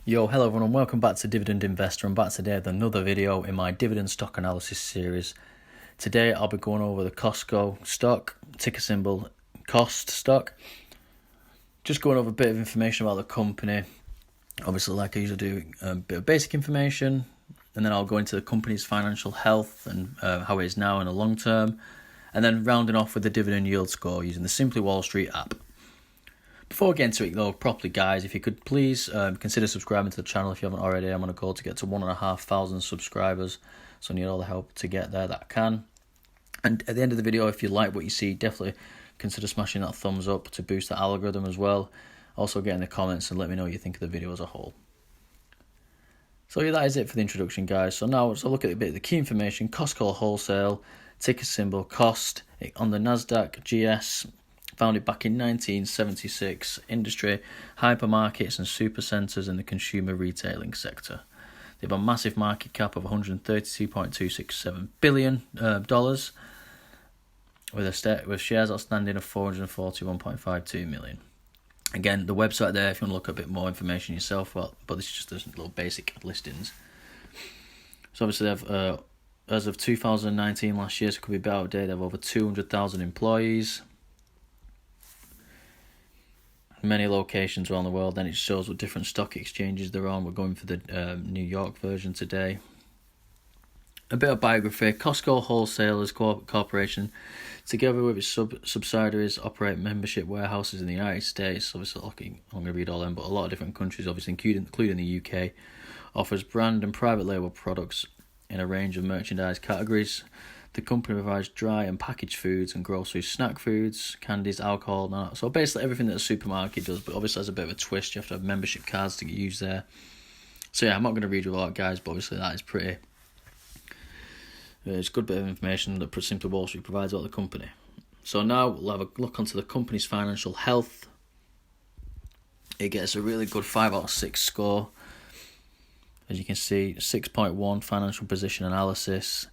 Yo, hello everyone and welcome back to Dividend Investor. I'm back today with another video in my dividend stock analysis series. Today I'll be going over the Costco stock, ticker symbol COST stock. Just going over a bit of information about the company. Obviously, like I usually do, a bit of basic information, and then I'll go into the company's financial health and how it is now in the long term, and then rounding off with the dividend yield score using the Simply Wall Street app. Before we get into it though properly, guys, if you could please consider subscribing to the channel if you haven't already. I'm on a goal to get to 1,500 subscribers, so I need all the help to get there that I can. And at the end of the video, if you like what you see, definitely consider smashing that thumbs up to boost the algorithm as well. Also get in the comments and let me know what you think of the video as a whole. So yeah, that is it for the introduction, guys. So now let's look at a bit of the key information. Costco Wholesale, ticker symbol COST, on the Nasdaq GS. Founded back in 1976, industry, hypermarkets and supercenters in the consumer retailing sector. They have a massive market cap of $132.267 billion, with shares outstanding of 441.52 million. Again, the website there, if you want to look at a bit more information yourself, but this is just a little basic listings. So obviously they have, as of 2019, last year, so it could be a bit out of date, they have over 200,000 employees. Many locations around the world. Then it shows what different stock exchanges they're on. We're going for the New York version today. A bit of biography. Costco Wholesalers Corporation, together with its subsidiaries, operate membership warehouses in the United States. Obviously, I'm going to read all them, but a lot of different countries, obviously including the UK. Offers brand and private label products in a range of merchandise categories. The company provides dry and packaged foods and groceries, snack foods, candies, alcohol. So basically everything that a supermarket does, but obviously there's a bit of a twist. You have to have membership cards to get used there. So yeah, I'm not going to read you a lot, guys, but obviously that is pretty... It's a good bit of information that Simply Wall Street provides about the company. So now we'll have a look onto the company's financial health. It gets a really good 5 out of 6 score. As you can see, 6.1 financial position analysis.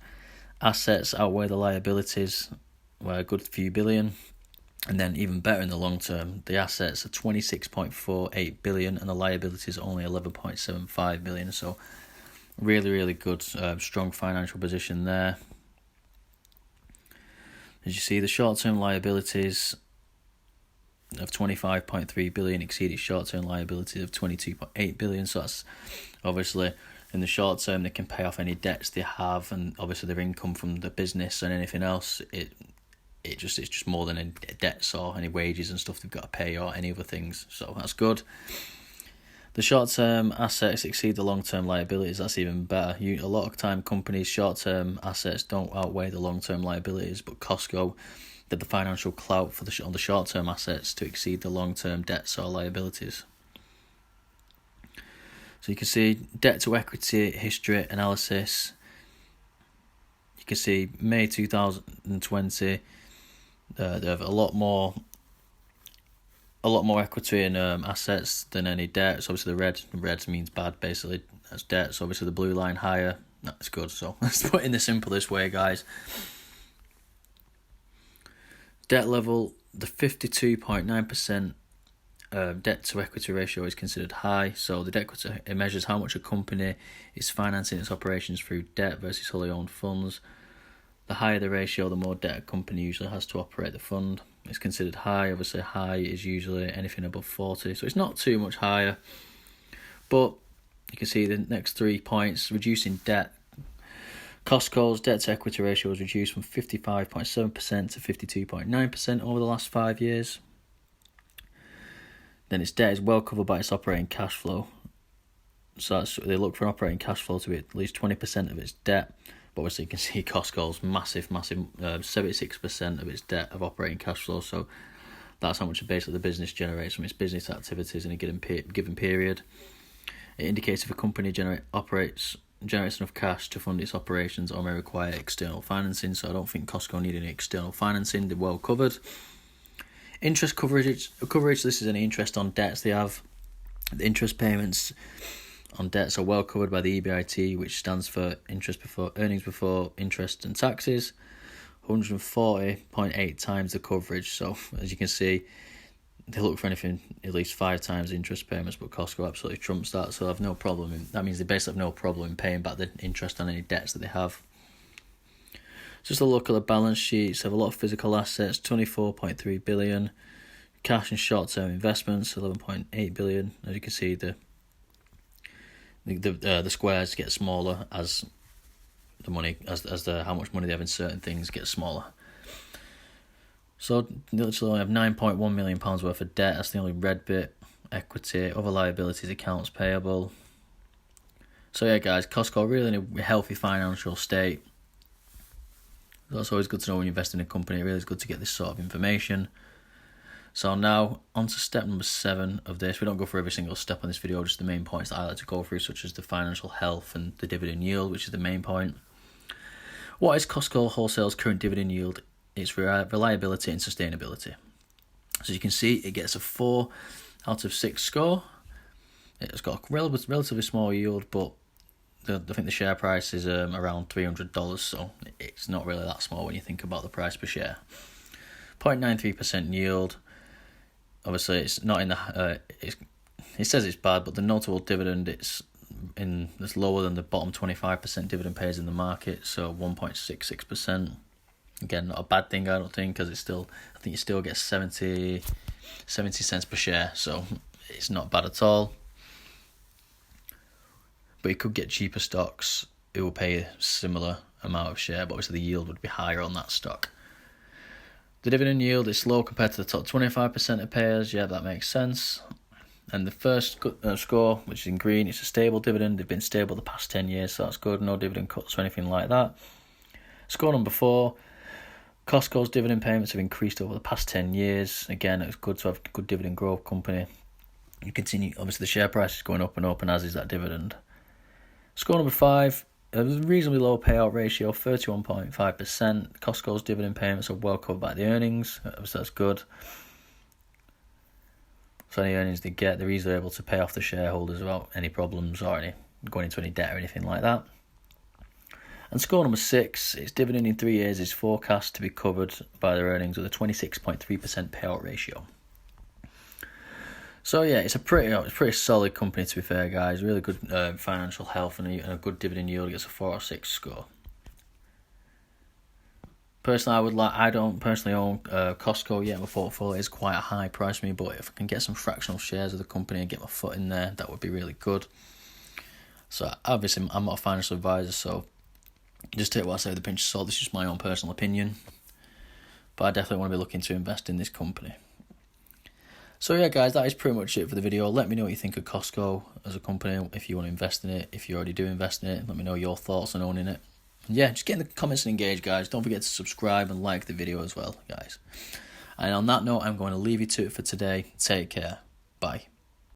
Assets outweigh the liabilities by a good few billion, and then even better in the long term, the assets are 26.48 billion and the liabilities are only 11.75 billion. So really good, strong financial position there. As you see, the short-term liabilities of 25.3 billion exceeded short-term liabilities of 22.8 billion. So that's obviously, in the short term, they can pay off any debts they have, and obviously their income from the business and anything else. It's just more than any debts or any wages and stuff they've got to pay or any other things. So that's good. The short term assets exceed the long term liabilities. That's even better. A lot of time, companies' short term assets don't outweigh the long term liabilities, but Costco did the financial clout for on the short term assets to exceed the long term debts or liabilities. So you can see debt to equity history analysis. You can see May 2020, they have a lot more equity in assets than any debt. So obviously the red means bad, basically. That's debt. So obviously the blue line higher, that's good. So let's put it in the simplest way, guys. Debt level, the 52.9% debt to equity ratio is considered high. So the debt equity, it measures how much a company is financing its operations through debt versus wholly owned funds. The higher the ratio, the more debt a company usually has to operate the fund. It's considered high. Obviously, high is usually anything above 40, so it's not too much higher. But you can see the next 3 points: reducing debt. Costco's debt to equity ratio was reduced from 55.7% to 52.9% over the last 5 years. Then its debt is well covered by its operating cash flow. So they look for an operating cash flow to be at least 20% of its debt. But obviously you can see Costco's massive, 76% of its debt of operating cash flow. So that's how much basically the business generates from its business activities in a given period. It indicates if a company generates enough cash to fund its operations or may require external financing. So I don't think Costco need any external financing. They're well covered. Interest coverage. This is any interest on debts they have. The interest payments on debts are well covered by the EBIT, which stands for earnings before interest and taxes. 140.8 times the coverage. So as you can see, they look for anything at least 5 times interest payments, but Costco absolutely trumps that, so they have no problem. That means they basically have no problem in paying back the interest on any debts that they have. Just a look at the balance sheets. They have a lot of physical assets, 24.3 billion. Cash and short-term investments, 11.8 billion. As you can see, the squares get smaller as the money, as the how much money they have in certain things gets smaller. So they literally only have £9.1 million worth of debt. That's the only red bit. Equity, other liabilities, accounts payable. So yeah, guys, Costco really in a healthy financial state. That's always good to know when you invest in a company. It really is good to get this sort of information. So now, on to step number 7 of this. We don't go through every single step on this video, just the main points that I like to go through, such as the financial health and the dividend yield, which is the main point. What is Costco Wholesale's current dividend yield? It's reliability and sustainability. So you can see it gets a 4 out of 6 score. It's got a relatively small yield, but I think the share price is around $300, so it's not really that small when you think about the price per share. 0.93% yield. Obviously, it's not in the. It says it's bad, but the notable dividend it's lower than the bottom 25% dividend pays in the market, so 1.66%. Again, not a bad thing, I don't think, because I think you still get 70 cents per share, so it's not bad at all. But you could get cheaper stocks who will pay a similar amount of share, but obviously the yield would be higher on that stock. The dividend yield is low compared to the top 25% of payers. Yeah, that makes sense. And the first score, which is in green, it's a stable dividend. They've been stable the past 10 years, so that's good. No dividend cuts or anything like that. Score number 4, Costco's dividend payments have increased over the past 10 years. Again, it's good to have a good dividend growth company. You continue, obviously the share price is going up and up, and as is that dividend. Score number 5, a reasonably low payout ratio, 31.5%. Costco's dividend payments are well covered by the earnings, so that's good. So any earnings they get, they're easily able to pay off the shareholders without any problems or going into any debt or anything like that. And score number 6, its dividend in 3 years is forecast to be covered by their earnings with a 26.3% payout ratio. So yeah, it's a pretty solid company, to be fair, guys. Really good financial health and a good dividend yield. It gets a 4 or 6 score. Personally, I don't personally own Costco yet. My portfolio is quite a high price for me, but if I can get some fractional shares of the company and get my foot in there, that would be really good. So obviously, I'm not a financial advisor, so just take what I say with a pinch of salt. This is just my own personal opinion, but I definitely want to be looking to invest in this company. So yeah, guys, that is pretty much it for the video. Let me know what you think of Costco as a company, if you want to invest in it. If you already do invest in it, let me know your thoughts on owning it. And yeah, just get in the comments and engage, guys. Don't forget to subscribe and like the video as well, guys. And on that note, I'm going to leave you to it for today. Take care. Bye.